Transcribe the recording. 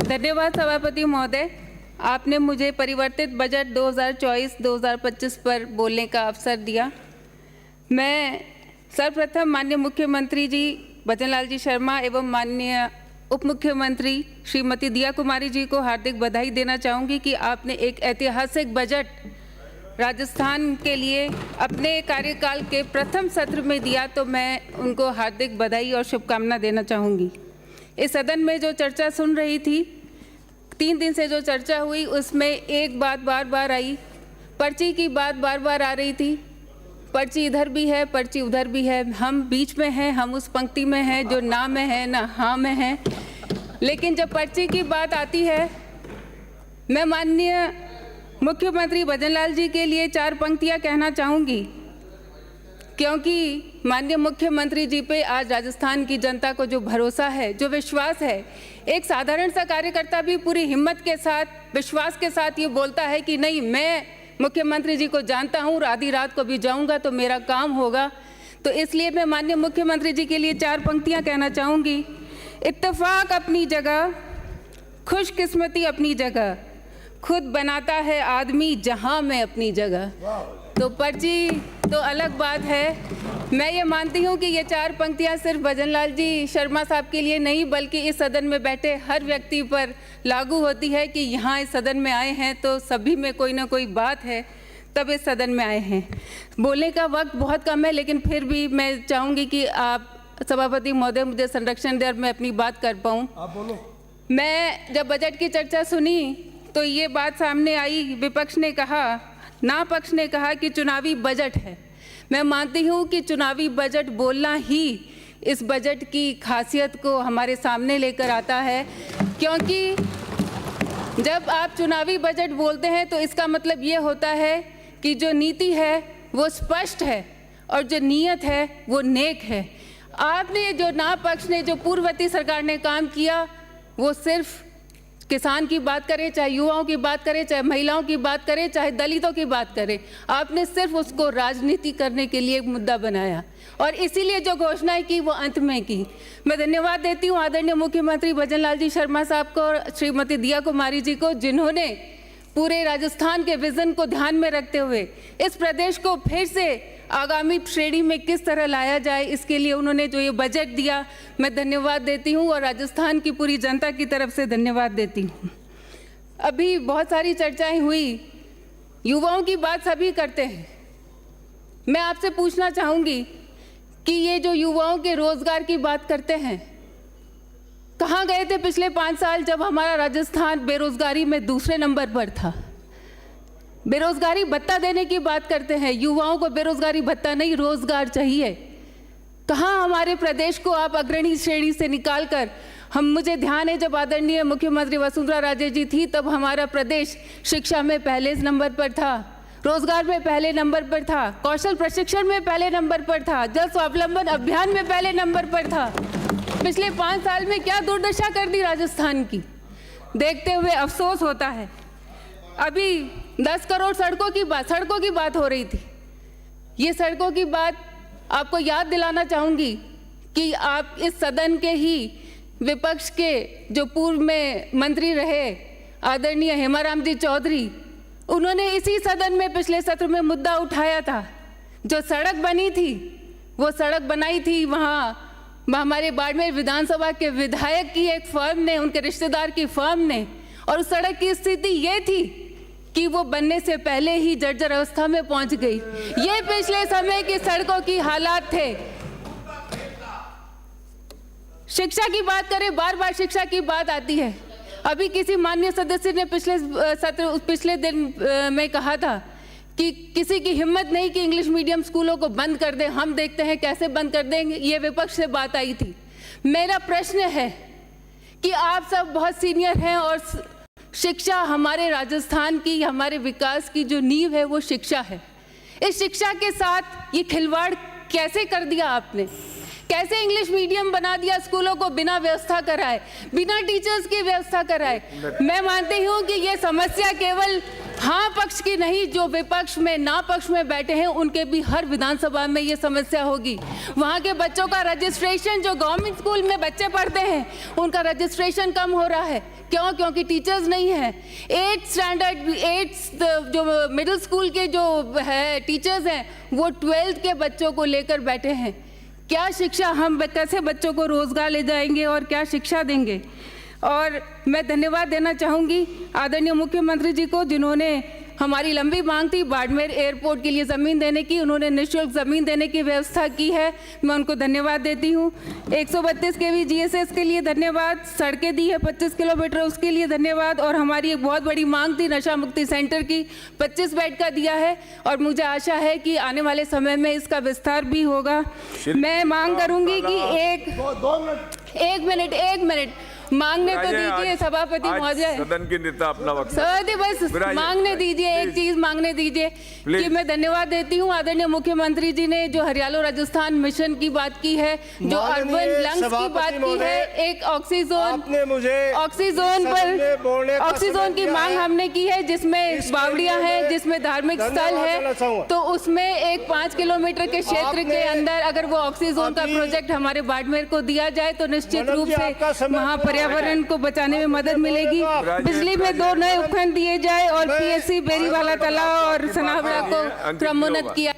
धन्यवाद सभापति महोदय। आपने मुझे परिवर्तित बजट 2024-2025 पर बोलने का अवसर दिया। मैं सर्वप्रथम माननीय मुख्यमंत्री जी भजनलाल जी शर्मा एवं माननीय उप मुख्यमंत्री श्रीमती दिया कुमारी जी को हार्दिक बधाई देना चाहूँगी कि आपने एक ऐतिहासिक बजट राजस्थान के लिए अपने कार्यकाल के प्रथम सत्र में दिया, तो मैं उनको हार्दिक बधाई और शुभकामना देना चाहूँगी। इस सदन में जो चर्चा सुन रही थी, 3 दिन से जो चर्चा हुई, उसमें एक बात बार बार आई, पर्ची की बात बार बार आ रही थी। पर्ची इधर भी है, पर्ची उधर भी है, हम बीच में हैं, हम उस पंक्ति में हैं जो ना में है ना हाँ में है। लेकिन जब पर्ची की बात आती है, मैं माननीय मुख्यमंत्री भजनलाल जी के लिए 4 पंक्तियां कहना चाहूँगी, क्योंकि माननीय मुख्यमंत्री जी पे आज राजस्थान की जनता को जो भरोसा है, जो विश्वास है, एक साधारण सा कार्यकर्ता भी पूरी हिम्मत के साथ, विश्वास के साथ ये बोलता है कि नहीं, मैं मुख्यमंत्री जी को जानता हूँ और आधी रात को भी जाऊँगा तो मेरा काम होगा। तो इसलिए मैं माननीय मुख्यमंत्री जी के लिए 4 पंक्तियाँ कहना चाहूँगी। इत्तेफाक अपनी जगह, खुशकिस्मती अपनी जगह, खुद बनाता है आदमी जहाँ में अपनी जगह। तो पर्ची तो अलग बात है। मैं ये मानती हूँ कि ये 4 पंक्तियाँ सिर्फ भजनलाल जी शर्मा साहब के लिए नहीं, बल्कि इस सदन में बैठे हर व्यक्ति पर लागू होती है कि यहाँ इस सदन में आए हैं तो सभी में कोई ना कोई बात है, तब इस सदन में आए हैं। बोलने का वक्त बहुत कम है, लेकिन फिर भी मैं चाहूँगी कि आप सभापति महोदय मुझे संरक्षण दें और मैं अपनी बात कर पाऊँ। आप बोलो। मैं जब बजट की चर्चा सुनी तो ये बात सामने आई, विपक्ष ने कहा, ना पक्ष ने कहा कि चुनावी बजट है। मैं मानती हूँ कि चुनावी बजट बोलना ही इस बजट की खासियत को हमारे सामने लेकर आता है, क्योंकि जब आप चुनावी बजट बोलते हैं तो इसका मतलब ये होता है कि जो नीति है वो स्पष्ट है और जो नीयत है वो नेक है। आपने जो ना पक्ष ने, जो पूर्ववर्ती सरकार ने काम किया, वो सिर्फ किसान की बात करें, चाहे युवाओं की बात करें, चाहे महिलाओं की बात करें, चाहे दलितों की बात करें, आपने सिर्फ उसको राजनीति करने के लिए एक मुद्दा बनाया और इसीलिए जो घोषणाएं की वो अंत में की। मैं धन्यवाद देती हूँ आदरणीय मुख्यमंत्री भजनलाल जी शर्मा साहब को और श्रीमती दिया कुमारी जी को, जिन्होंने पूरे राजस्थान के विजन को ध्यान में रखते हुए इस प्रदेश को फिर से आगामी श्रेणी में किस तरह लाया जाए, इसके लिए उन्होंने जो ये बजट दिया, मैं धन्यवाद देती हूँ और राजस्थान की पूरी जनता की तरफ से धन्यवाद देती हूँ। अभी बहुत सारी चर्चाएं हुई, युवाओं की बात सभी करते हैं। मैं आपसे पूछना चाहूँगी कि ये जो युवाओं के रोजगार की बात करते हैं, कहाँ गए थे पिछले 5 साल जब हमारा राजस्थान बेरोजगारी में दूसरे नंबर पर था? बेरोजगारी भत्ता देने की बात करते हैं, युवाओं को बेरोजगारी भत्ता नहीं, रोजगार चाहिए। कहाँ हमारे प्रदेश को आप अग्रणी श्रेणी से निकालकर, मुझे ध्यान है जब आदरणीय मुख्यमंत्री वसुंधरा राजे जी थी तब हमारा प्रदेश शिक्षा में पहले नंबर पर था, रोजगार में पहले नंबर पर था, कौशल प्रशिक्षण में पहले नंबर पर था, जल स्वावलंबन अभियान में पहले नंबर पर था। पिछले 5 साल में क्या दुर्दशा कर दी राजस्थान की, देखते हुए अफसोस होता है। अभी 10 करोड़ सड़कों की बात हो रही थी। ये सड़कों की बात आपको याद दिलाना चाहूँगी कि आप इस सदन के ही विपक्ष के जो पूर्व में मंत्री रहे आदरणीय हेमाराम जी चौधरी, उन्होंने इसी सदन में पिछले सत्र में मुद्दा उठाया था। जो सड़क बनी थी वो सड़क बनाई थी वहाँ हमारे बाड़मेर विधानसभा के विधायक की एक फर्म ने, उनके रिश्तेदार की फर्म ने, और उस सड़क की स्थिति ये थी कि वो बनने से पहले ही जर्जर अवस्था में पहुंच गई। ये पिछले समय की सड़कों की हालात थे। शिक्षा की बात करें, बार बार शिक्षा की बात आती है। अभी किसी माननीय सदस्य ने पिछले दिन में कहा था कि किसी की हिम्मत नहीं कि इंग्लिश मीडियम स्कूलों को बंद कर दें, हम देखते हैं कैसे बंद कर देंगे। ये विपक्ष से बात आई थी। मेरा प्रश्न है कि आप सब बहुत सीनियर हैं और शिक्षा हमारे राजस्थान की, हमारे विकास की जो नींव है वो शिक्षा है। इस शिक्षा के साथ ये खिलवाड़ कैसे कर दिया आपने? कैसे इंग्लिश मीडियम बना दिया स्कूलों को बिना व्यवस्था कराए, बिना टीचर्स की व्यवस्था कराए? मैं मानती हूँ कि ये समस्या केवल हाँ पक्ष की नहीं, जो विपक्ष में ना पक्ष में बैठे हैं उनके भी हर विधानसभा में ये समस्या होगी। वहाँ के बच्चों का रजिस्ट्रेशन, जो गवर्नमेंट स्कूल में बच्चे पढ़ते हैं उनका रजिस्ट्रेशन कम हो रहा है। क्यों? क्योंकि टीचर्स नहीं हैं। 8th जो मिडिल स्कूल के जो है टीचर्स हैं वो 12th के बच्चों को लेकर बैठे हैं। क्या शिक्षा, हम कैसे बच्चों को रोजगार ले जाएंगे और क्या शिक्षा देंगे? और मैं धन्यवाद देना चाहूँगी आदरणीय मुख्यमंत्री जी को, जिन्होंने हमारी लंबी मांग थी बाड़मेर एयरपोर्ट के लिए ज़मीन देने की, उन्होंने निःशुल्क ज़मीन देने की व्यवस्था की है। मैं उनको धन्यवाद देती हूँ। 132 kV GSS के लिए धन्यवाद, सड़कें दी है 25 किलोमीटर, उसके लिए धन्यवाद। और हमारी एक बहुत बड़ी मांग थी नशा मुक्ति सेंटर की, 25 बेड का दिया है और मुझे आशा है कि आने वाले समय में इसका विस्तार भी होगा। मैं मांग करूँगी कि एक मिनट मांगने तो दीजिए सभापति महोदय, सदन की नेता अपना वक्त बस मांगने दीजिए, एक चीज मांगने दीजिए कि मैं धन्यवाद देती हूँ आदरणीय मुख्यमंत्री जी ने जो हरियाणा राजस्थान मिशन की बात की है, जो अर्बन लंग्स की बात की है, एक ऑक्सीजोन पर ऑक्सीजोन की मांग हमने की है, जिसमें बावड़ियां हैं, जिसमें धार्मिक स्थल है, तो उसमें एक 5 किलोमीटर के क्षेत्र के अंदर अगर वो ऑक्सीजोन का प्रोजेक्ट हमारे बाड़मेर को दिया जाए तो निश्चित रूप से वहाँ पर्यावरण को बचाने में मदद मिलेगी। बिजली में 2 नए उपखंड दिए जाए और PSC बेरीवाला तालाब और सनावड़ा को क्रमोन्नत किया।